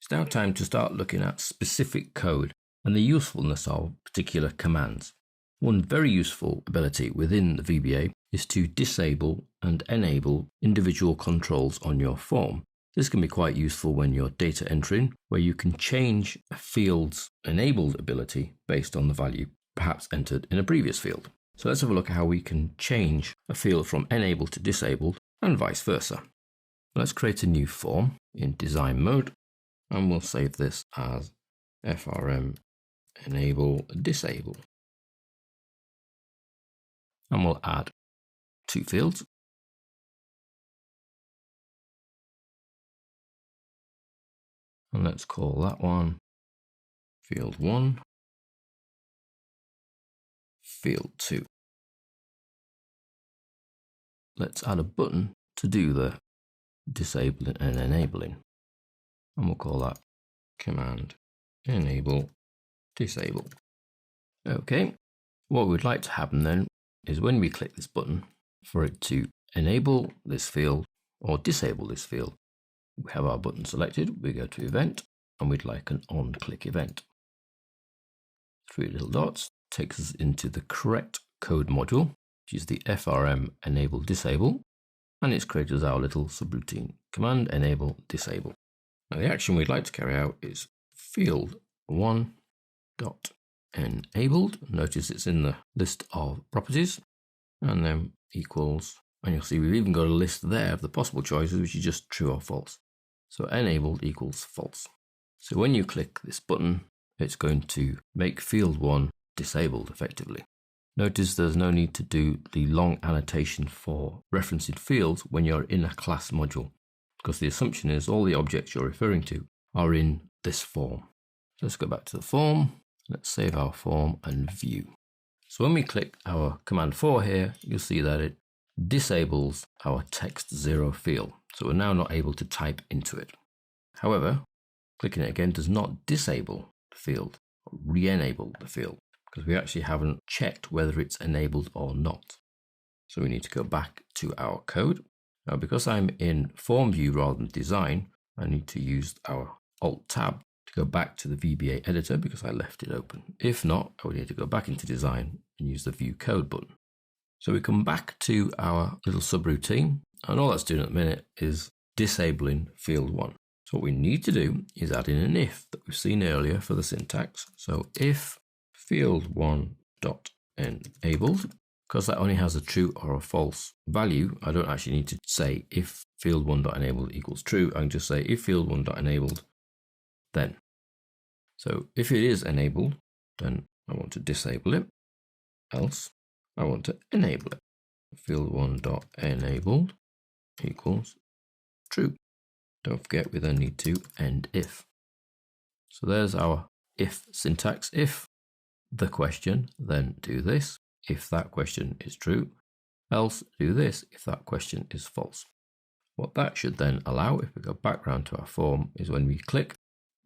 It's now time to start looking at specific code and the usefulness of particular commands. One very useful ability within the VBA is to disable and enable individual controls on your form. This can be quite useful when you're data entering, where you can change a field's enabled ability based on the value perhaps entered in a previous field. So let's have a look at how we can change a field from enabled to disabled and vice versa. Let's create a new form in design mode, and we'll save this as FRM enable disable. And we'll add 2 fields. And let's call that one field 1, field 2. Let's add a button to do the disabling and enabling. And we'll call that command enable disable. Okay, what we'd like to happen then is when we click this button, for it to enable this field or disable this field, we have our button selected, we go to event, and we'd like an on-click event. 3 little dots takes us into the correct code module, which is the FRM enable disable, and it's created as our little subroutine, command enable disable. Now the action we'd like to carry out is field 1 dot enabled. Notice it's in the list of properties, and then equals, and you'll see we've even got a list there of the possible choices, which is just true or false. So enabled equals false. So when you click this button, it's going to make field 1 disabled effectively. Notice there's no need to do the long annotation for referencing fields when you're in a class module, because the assumption is all the objects you're referring to are in this form. So let's go back to the form. Let's save our form and view. So when we click our command 4 here, you'll see that it disables our text 0 field. So we're now not able to type into it. However, clicking it again does not disable the field or re-enable the field, because we actually haven't checked whether it's enabled or not. So we need to go back to our code. Now, because I'm in form view rather than design, I need to use our Alt tab to go back to the VBA editor because I left it open. If not, I would need to go back into design and use the view code button. So we come back to our little subroutine, and all that's doing at the minute is disabling field 1. So what we need to do is add in an if that we've seen earlier for the syntax. So if field 1 dot enabled, because that only has a true or a false value, I don't actually need to say if field 1 dot enabled equals true. I can just say if field 1 dot enabled, then. So if it is enabled, then I want to disable it, else I want to enable it. Field 1 dot enabled equals true. Don't forget we then need to end if. So there's our if syntax. If the question, then do this. If that question is true, else do this if that question is false. What that should then allow, if we go back round to our form, is when we click,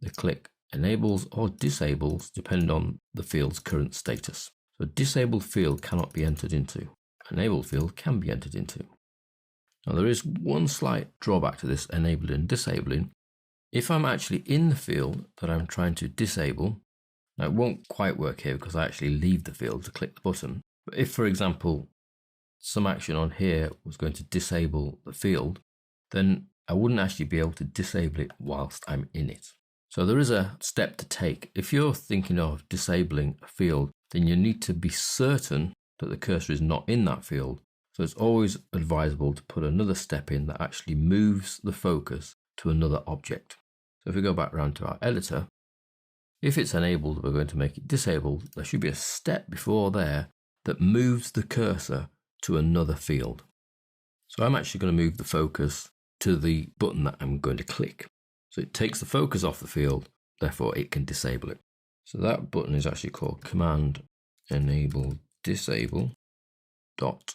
the click enables or disables depending on the field's current status. So disabled field cannot be entered into. Enabled field can be entered into. Now there is one slight drawback to this enabling and disabling. If I'm actually in the field that I'm trying to disable, now it won't quite work here because I actually leave the field to click the button. But if, for example, some action on here was going to disable the field, then I wouldn't actually be able to disable it whilst I'm in it. So there is a step to take. If you're thinking of disabling a field, then you need to be certain that the cursor is not in that field. So it's always advisable to put another step in that actually moves the focus to another object. So if we go back around to our editor, if it's enabled, we're going to make it disabled. There should be a step before there that moves the cursor to another field. So I'm actually going to move the focus to the button that I'm going to click. So it takes the focus off the field, therefore it can disable it. So that button is actually called command enable disable dot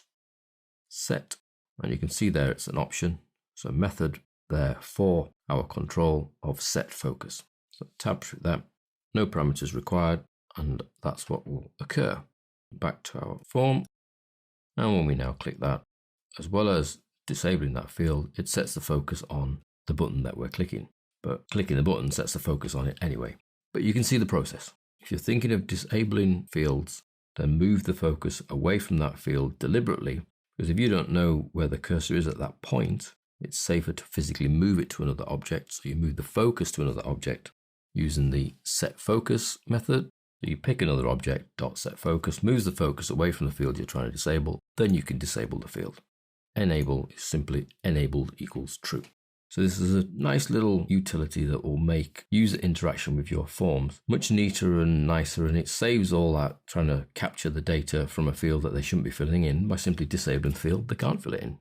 set. And you can see there it's an option. So a method there for our control of set focus. So tab through that, no parameters required, and that's what will occur. Back to our form. And when we now click that, as well as disabling that field, it sets the focus on the button that we're clicking. but clicking the button sets the focus on it anyway. But you can see the process. If you're thinking of disabling fields, then move the focus away from that field deliberately, because if you don't know where the cursor is at that point, it's safer to physically move it to another object. So you move the focus to another object using the set focus method. So you pick another object, dot set focus, moves the focus away from the field you're trying to disable, then you can disable the field. Enable is simply enabled equals true. So this is a nice little utility that will make user interaction with your forms much neater and nicer, and it saves all that trying to capture the data from a field that they shouldn't be filling in by simply disabling the field they can't fill it in.